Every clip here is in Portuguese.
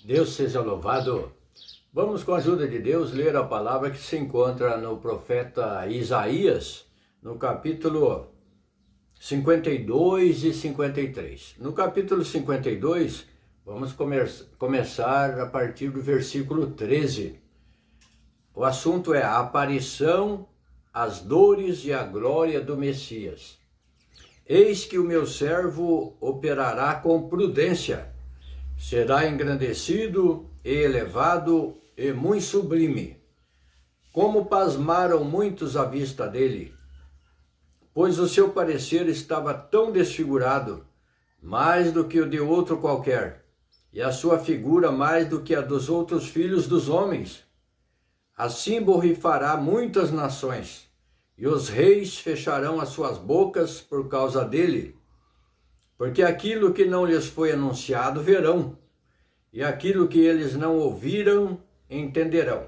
Deus seja louvado. Vamos, com a ajuda de Deus, ler a palavra que se encontra no profeta Isaías, no capítulo 52 e 53. No capítulo 52, vamos começar a partir do versículo 13. O assunto é a aparição, as dores e a glória do Messias. Eis que o meu servo operará com prudência, será engrandecido e elevado e muito sublime. Como pasmaram muitos à vista dele, pois o seu parecer estava tão desfigurado, mais do que o de outro qualquer, e a sua figura mais do que a dos outros filhos dos homens. Assim borrifará muitas nações, e os reis fecharão as suas bocas por causa dele, porque aquilo que não lhes foi anunciado verão, e aquilo que eles não ouviram entenderão.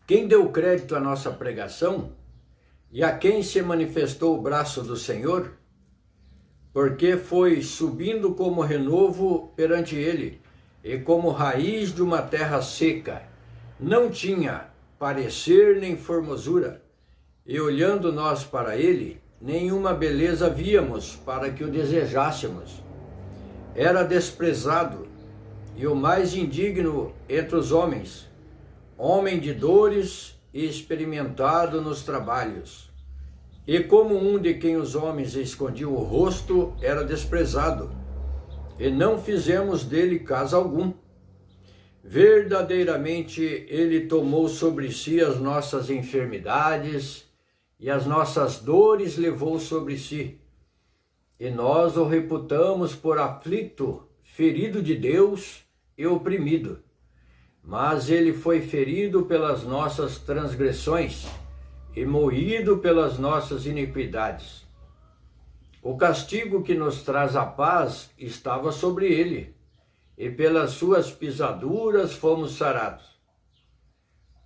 Quem deu crédito à nossa pregação, e a quem se manifestou o braço do Senhor? Porque foi subindo como renovo perante ele, e como raiz de uma terra seca. Não tinha parecer nem formosura, e olhando nós para ele, nenhuma beleza víamos para que o desejássemos. Era desprezado e o mais indigno entre os homens, homem de dores e experimentado nos trabalhos. E como um de quem os homens escondiam o rosto, era desprezado, e não fizemos dele caso algum. Verdadeiramente ele tomou sobre si as nossas enfermidades, e as nossas dores levou sobre si. E nós o reputamos por aflito, ferido de Deus e oprimido. Mas ele foi ferido pelas nossas transgressões e moído pelas nossas iniquidades. O castigo que nos traz a paz estava sobre ele, e pelas suas pisaduras fomos sarados.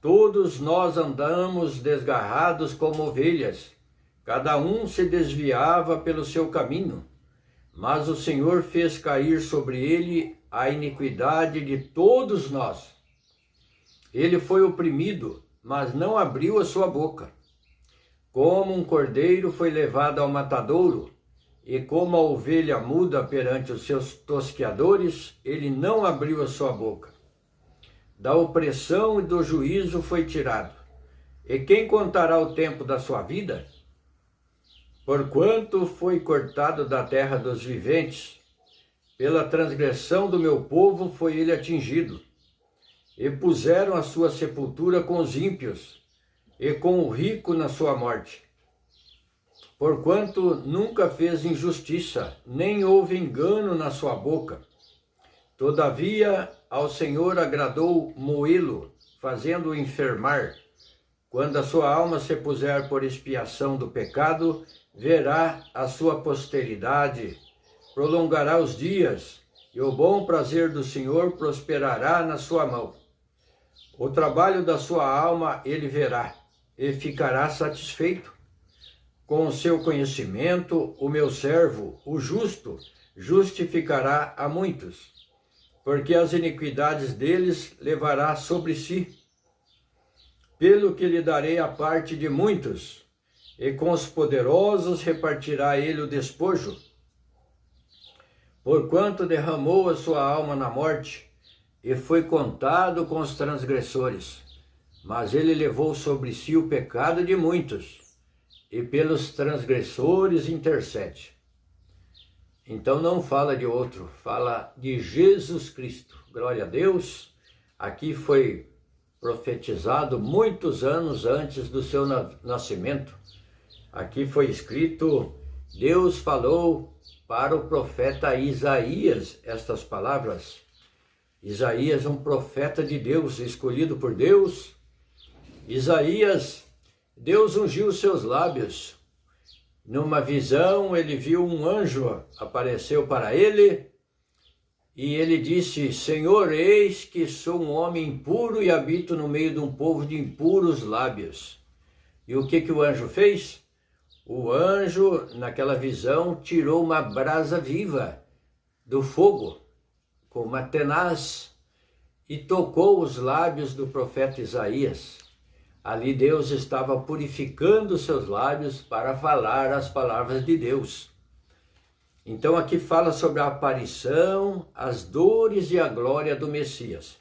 Todos nós andamos desgarrados como ovelhas, cada um se desviava pelo seu caminho, mas o Senhor fez cair sobre ele a iniquidade de todos nós. Ele foi oprimido, mas não abriu a sua boca. Como um cordeiro foi levado ao matadouro, e como a ovelha muda perante os seus tosqueadores, ele não abriu a sua boca. Da opressão e do juízo foi tirado. E quem contará o tempo da sua vida? Porquanto foi cortado da terra dos viventes, pela transgressão do meu povo foi ele atingido. E puseram a sua sepultura com os ímpios, e com o rico na sua morte. Porquanto nunca fez injustiça, nem houve engano na sua boca. Todavia, ao Senhor agradou moê-lo, fazendo-o enfermar. Quando a sua alma se puser por expiação do pecado, verá a sua posteridade, prolongará os dias, e o bom prazer do Senhor prosperará na sua mão. O trabalho da sua alma ele verá, e ficará satisfeito. Com o seu conhecimento, o meu servo, o justo, justificará a muitos, porque as iniquidades deles levará sobre si. Pelo que lhe darei a parte de muitos, e com os poderosos repartirá ele o despojo. Porquanto derramou a sua alma na morte, e foi contado com os transgressores, mas ele levou sobre si o pecado de muitos, e pelos transgressores intercede. Então não fala de outro, fala de Jesus Cristo. Glória a Deus. Aqui foi profetizado muitos anos antes do seu nascimento. Aqui foi escrito, Deus falou para o profeta Isaías estas palavras. Isaías, um profeta de Deus, escolhido por Deus. Isaías, Deus ungiu os seus lábios. Numa visão, ele viu um anjo, apareceu para ele, e ele disse, Senhor, eis que sou um homem impuro e habito no meio de um povo de impuros lábios. E o que o anjo fez? O anjo, naquela visão, tirou uma brasa viva do fogo com uma tenaz e tocou os lábios do profeta Isaías. Ali Deus estava purificando seus lábios para falar as palavras de Deus. Então aqui fala sobre a aparição, as dores e a glória do Messias.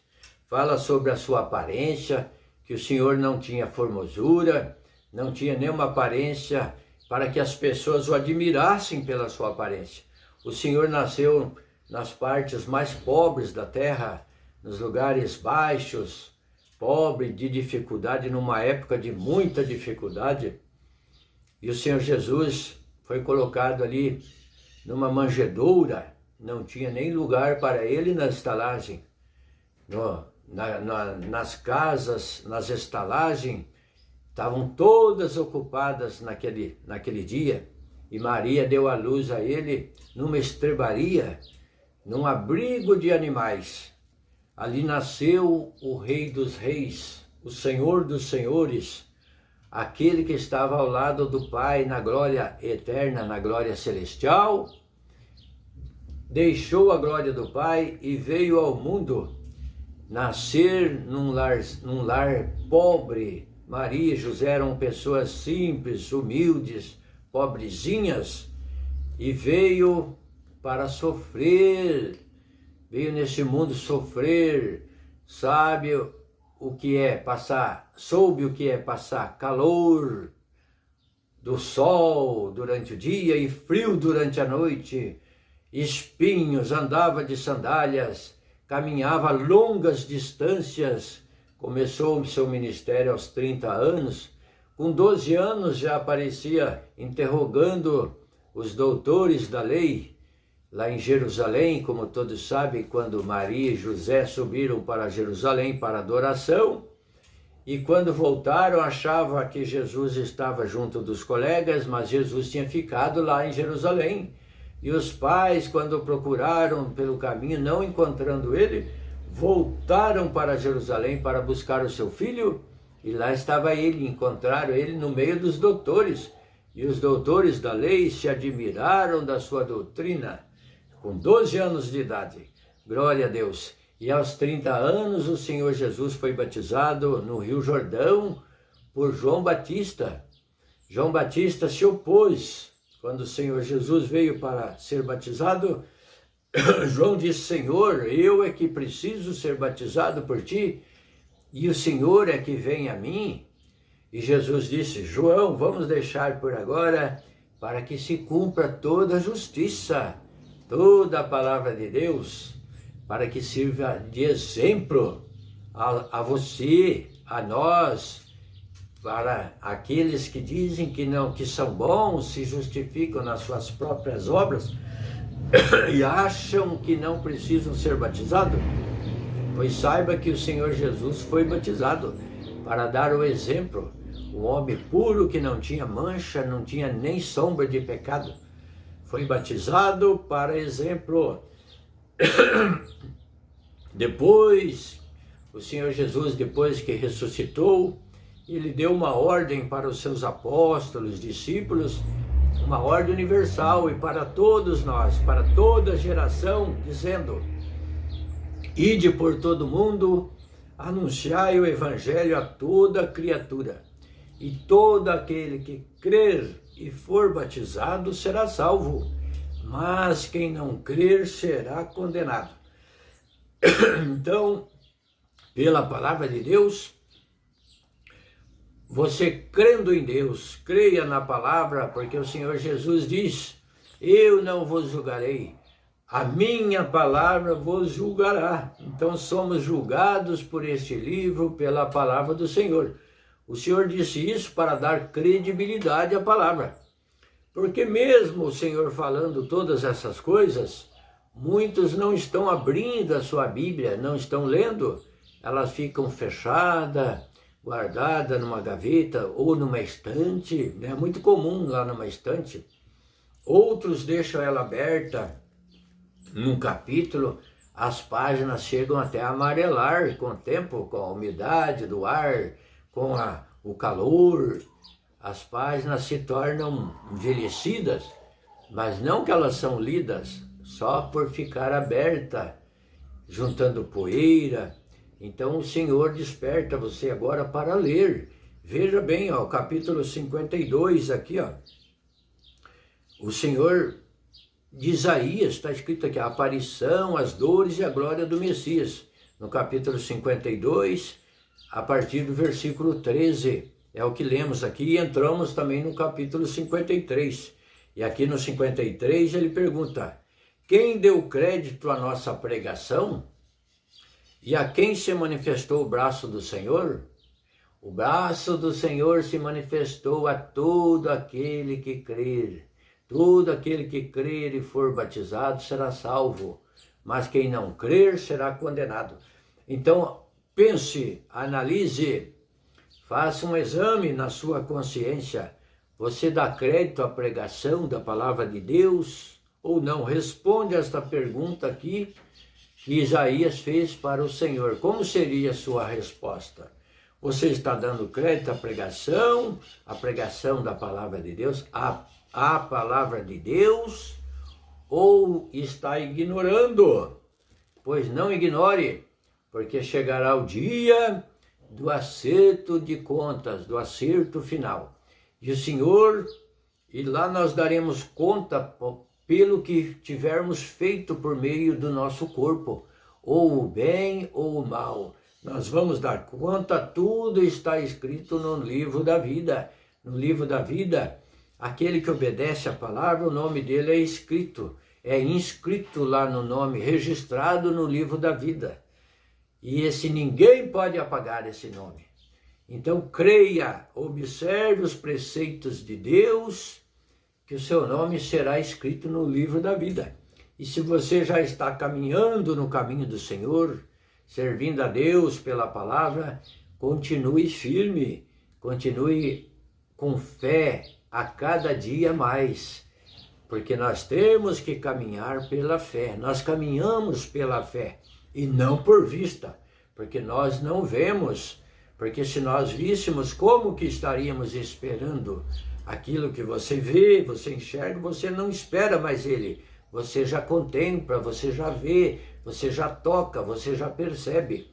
Fala sobre a sua aparência, que o Senhor não tinha formosura, não tinha nenhuma aparência para que as pessoas o admirassem pela sua aparência. O Senhor nasceu nas partes mais pobres da terra, nos lugares baixos, pobre, de dificuldade, numa época de muita dificuldade. E o Senhor Jesus foi colocado ali numa manjedoura, não tinha nem lugar para ele na estalagem. Nas casas, nas estalagens, estavam todas ocupadas naquele dia. E Maria deu à luz a ele numa estrebaria, num abrigo de animais. Ali nasceu o Rei dos Reis, o Senhor dos Senhores, aquele que estava ao lado do Pai na glória eterna, na glória celestial, deixou a glória do Pai e veio ao mundo nascer num lar pobre. Maria e José eram pessoas simples, humildes, pobrezinhas, e veio para sofrer, veio nesse mundo sofrer, sabe o que é passar, soube o que é passar calor do sol durante o dia e frio durante a noite, espinhos, andava de sandálias, caminhava longas distâncias, começou o seu ministério aos 30 anos, com 12 anos já aparecia interrogando os doutores da lei, lá em Jerusalém, como todos sabem, quando Maria e José subiram para Jerusalém para adoração, e quando voltaram achava que Jesus estava junto dos colegas, mas Jesus tinha ficado lá em Jerusalém. E os pais, quando procuraram pelo caminho, não encontrando ele, voltaram para Jerusalém para buscar o seu filho, e lá estava ele, encontraram ele no meio dos doutores, e os doutores da lei se admiraram da sua doutrina, com 12 anos de idade, glória a Deus. E aos 30 anos o Senhor Jesus foi batizado no Rio Jordão por João Batista. João Batista se opôs. Quando o Senhor Jesus veio para ser batizado, João disse: Senhor, eu é que preciso ser batizado por ti, e o Senhor é que vem a mim. E Jesus disse: João, vamos deixar por agora, para que se cumpra toda a justiça, toda a palavra de Deus, para que sirva de exemplo a você, a nós, para aqueles que dizem que são bons, se justificam nas suas próprias obras e acham que não precisam ser batizados. Pois saiba que o Senhor Jesus foi batizado para dar o exemplo, um homem puro que não tinha mancha, não tinha nem sombra de pecado. Foi batizado para exemplo. Depois, o Senhor Jesus, depois que ressuscitou, ele deu uma ordem para os seus apóstolos, discípulos, uma ordem universal e para todos nós, para toda geração, dizendo: ide por todo mundo, anunciai o evangelho a toda criatura, e todo aquele que crer e for batizado será salvo, mas quem não crer será condenado. Então, pela palavra de Deus, você crendo em Deus, creia na palavra, porque o Senhor Jesus diz: eu não vos julgarei, a minha palavra vos julgará. Então somos julgados por este livro, pela palavra do Senhor. O Senhor disse isso para dar credibilidade à palavra, porque mesmo o Senhor falando todas essas coisas, muitos não estão abrindo a sua Bíblia, não estão lendo, elas ficam fechadas, guardadas numa gaveta ou numa estante, é muito comum lá numa estante. Outros deixam ela aberta num capítulo, as páginas chegam até a amarelar com o tempo, com a umidade do ar, com o calor, as páginas se tornam envelhecidas, mas não que elas são lidas só por ficar aberta. juntando poeira. Então o Senhor desperta você agora para ler. Veja bem, ó, o capítulo 52 aqui, ó. O Senhor de Isaías, está escrito aqui, a aparição, as dores e a glória do Messias. No capítulo 52, a partir do versículo 13, é o que lemos aqui, e entramos também no capítulo 53. E aqui no 53 ele pergunta, quem deu crédito à nossa pregação? E a quem se manifestou o braço do Senhor? O braço do Senhor se manifestou a todo aquele que crer. Todo aquele que crer e for batizado será salvo, mas quem não crer será condenado. Então, pense, analise, faça um exame na sua consciência. Você dá crédito à pregação da palavra de Deus ou não? Responde esta pergunta aqui que Isaías fez para o Senhor. Como seria a sua resposta? Você está dando crédito à pregação da palavra de Deus, a palavra de Deus, ou está ignorando? Pois não ignore, porque chegará o dia do acerto de contas, do acerto final. E o Senhor, e lá nós daremos conta pelo que tivermos feito por meio do nosso corpo, ou o bem ou o mal. Nós vamos dar conta, tudo está escrito no livro da vida. No livro da vida, aquele que obedece à palavra, o nome dele é escrito, é inscrito lá no nome, registrado no livro da vida. E ninguém pode apagar esse nome. Então creia, observe os preceitos de Deus, que o seu nome será escrito no livro da vida. E se você já está caminhando no caminho do Senhor, servindo a Deus pela palavra, continue firme, continue com fé a cada dia mais, porque nós temos que caminhar pela fé, nós caminhamos pela fé e não por vista, porque nós não vemos, porque se nós víssemos, como que estaríamos esperando aquilo que você vê, você enxerga, você não espera mais ele, você já contempla, você já vê, você já toca, você já percebe.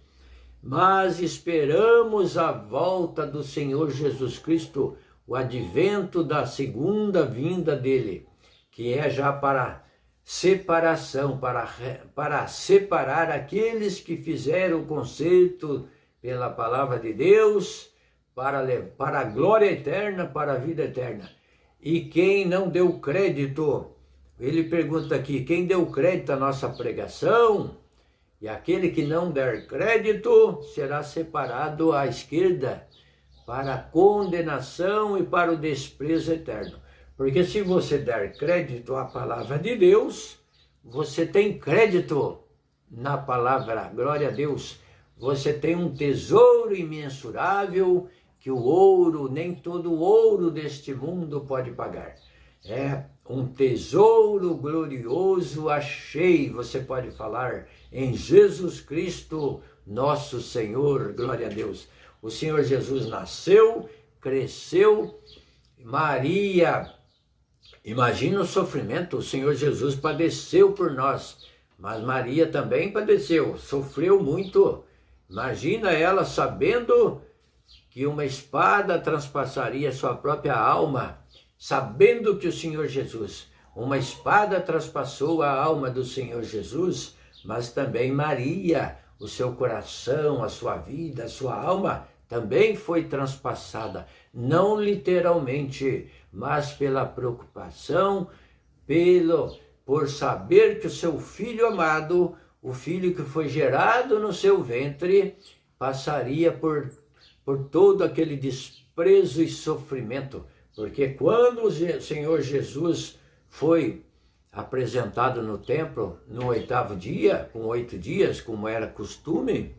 Mas esperamos a volta do Senhor Jesus Cristo, o advento da segunda vinda dele, que é já para separação, para separar aqueles que fizeram o concerto pela palavra de Deus, para a glória eterna, para a vida eterna. E quem não deu crédito, ele pergunta aqui, quem deu crédito à nossa pregação? E aquele que não der crédito será separado à esquerda para a condenação e para o desprezo eterno. Porque se você der crédito à palavra de Deus, você tem crédito na palavra, glória a Deus. Você tem um tesouro imensurável que o ouro, nem todo o ouro deste mundo pode pagar. É um tesouro glorioso achei, você pode falar, em Jesus Cristo, nosso Senhor, glória a Deus. O Senhor Jesus nasceu, cresceu, Maria, imagina o sofrimento, o Senhor Jesus padeceu por nós, mas Maria também padeceu, sofreu muito. Imagina ela sabendo que uma espada transpassaria sua própria alma, sabendo que o Senhor Jesus, uma espada traspassou a alma do Senhor Jesus, mas também Maria, o seu coração, a sua vida, a sua alma, também foi transpassada, não literalmente, mas pela preocupação, por saber que o seu filho amado, o filho que foi gerado no seu ventre, passaria por todo aquele desprezo e sofrimento. Porque quando o Senhor Jesus foi apresentado no templo, no 8º dia, com 8 dias, como era costume,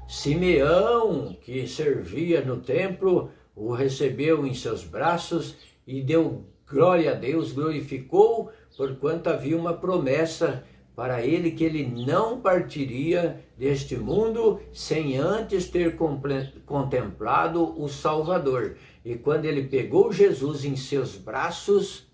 Simeão, que servia no templo, o recebeu em seus braços e deu glória a Deus, glorificou, porquanto havia uma promessa para ele que ele não partiria deste mundo sem antes ter contemplado o Salvador. E quando ele pegou Jesus em seus braços,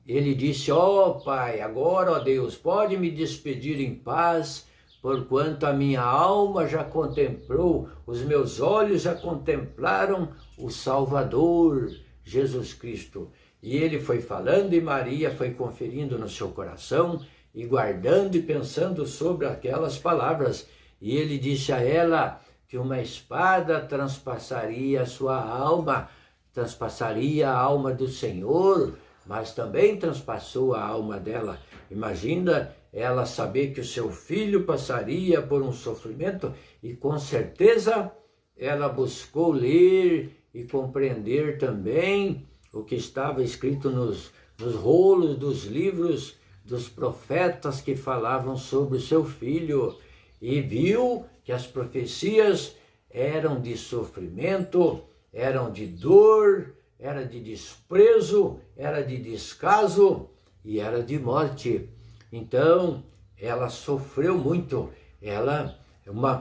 ele disse, ó Pai, agora, ó Deus, pode me despedir em paz, porquanto a minha alma já contemplou, os meus olhos já contemplaram o Salvador, Jesus Cristo. E ele foi falando e Maria foi conferindo no seu coração e guardando e pensando sobre aquelas palavras. E ele disse a ela que uma espada transpassaria a sua alma, transpassaria a alma do Senhor, mas também transpassou a alma dela. Imagina ela saber que o seu filho passaria por um sofrimento e com certeza ela buscou ler e compreender também o que estava escrito nos rolos dos livros dos profetas que falavam sobre o seu filho e viu que as profecias eram de sofrimento, eram de dor, era de desprezo, era de descaso e era de morte. Então, ela sofreu muito. Ela,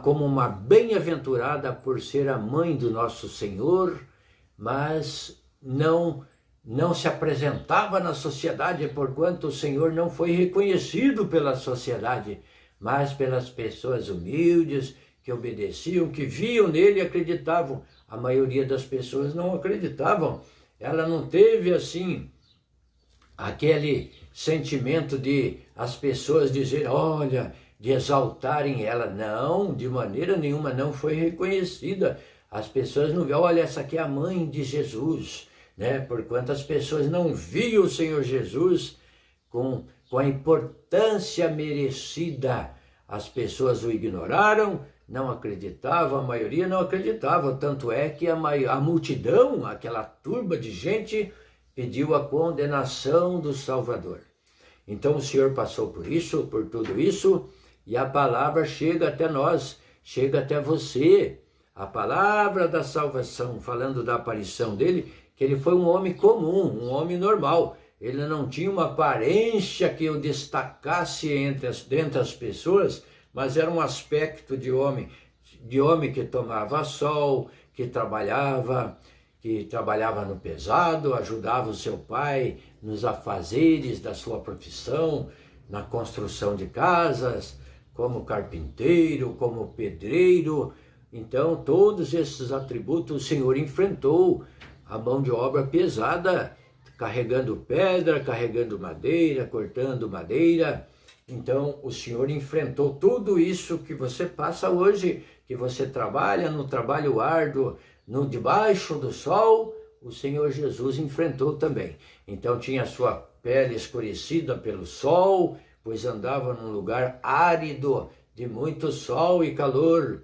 como uma bem-aventurada por ser a mãe do nosso Senhor, mas não se apresentava na sociedade, porquanto o Senhor não foi reconhecido pela sociedade, mas pelas pessoas humildes, que obedeciam, que viam nele e acreditavam. A maioria das pessoas não acreditavam. Ela não teve, assim, aquele sentimento de as pessoas dizerem, olha, de exaltarem ela. Não, de maneira nenhuma, não foi reconhecida. As pessoas não viam, olha, essa aqui é a mãe de Jesus, né? Porquanto as pessoas não viam o Senhor Jesus com a importância merecida. As pessoas o ignoraram, não acreditavam, a maioria não acreditava, tanto é que a multidão, aquela turba de gente, pediu a condenação do Salvador. Então o Senhor passou por isso, por tudo isso, e a palavra chega até nós, chega até você. A palavra da salvação, falando da aparição dele, que ele foi um homem comum, um homem normal. Ele não tinha uma aparência que o destacasse dentre as pessoas, mas era um aspecto de homem que tomava sol, que trabalhava no pesado, ajudava o seu pai nos afazeres da sua profissão, na construção de casas, como carpinteiro, como pedreiro. Então, todos esses atributos o Senhor enfrentou, a mão de obra pesada, carregando pedra, carregando madeira, cortando madeira. Então, o Senhor enfrentou tudo isso que você passa hoje, que você trabalha no trabalho árduo, debaixo do sol, o Senhor Jesus enfrentou também. Então, tinha a sua pele escurecida pelo sol, pois andava num lugar árido, de muito sol e calor.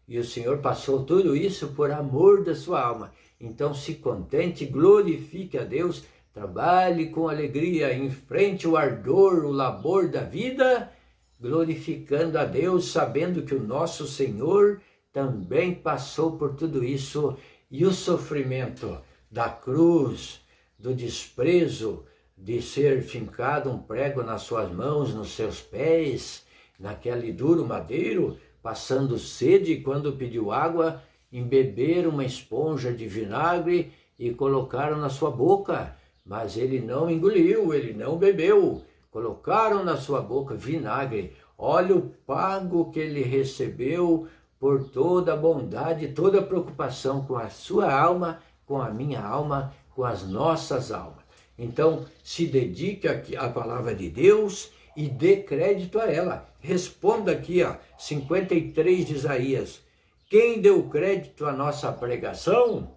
E o Senhor passou tudo isso por amor da sua alma. Então, se contente, glorifique a Deus, trabalhe com alegria, enfrente o ardor, o labor da vida, glorificando a Deus, sabendo que o nosso Senhor também passou por tudo isso, e o sofrimento da cruz, do desprezo, de ser fincado um prego nas suas mãos, nos seus pés, naquele duro madeiro, passando sede, e quando pediu água, embeberam uma esponja de vinagre e colocaram na sua boca, mas ele não engoliu, ele não bebeu, colocaram na sua boca vinagre. Olha o pago que ele recebeu por toda a bondade, toda a preocupação com a sua alma, com a minha alma, com as nossas almas. Então, se dedique à palavra de Deus e dê crédito a ela. Responda aqui, 53 de Isaías. Quem deu crédito à nossa pregação?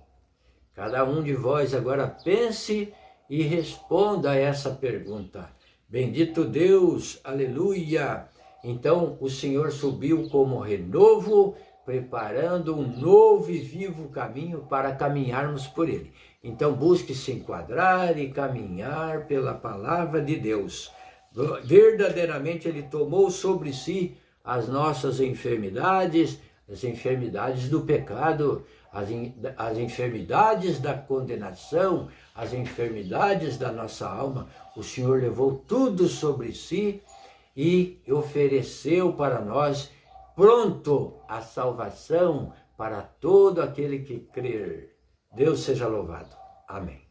Cada um de vós agora pense e responda a essa pergunta. Bendito Deus, aleluia! Então o Senhor subiu como renovo, preparando um novo e vivo caminho para caminharmos por ele. Então busque se enquadrar e caminhar pela palavra de Deus. Verdadeiramente ele tomou sobre si as nossas enfermidades, as enfermidades do pecado, as enfermidades da condenação, as enfermidades da nossa alma. O Senhor levou tudo sobre si e ofereceu para nós, pronto, a salvação para todo aquele que crer. Deus seja louvado. Amém.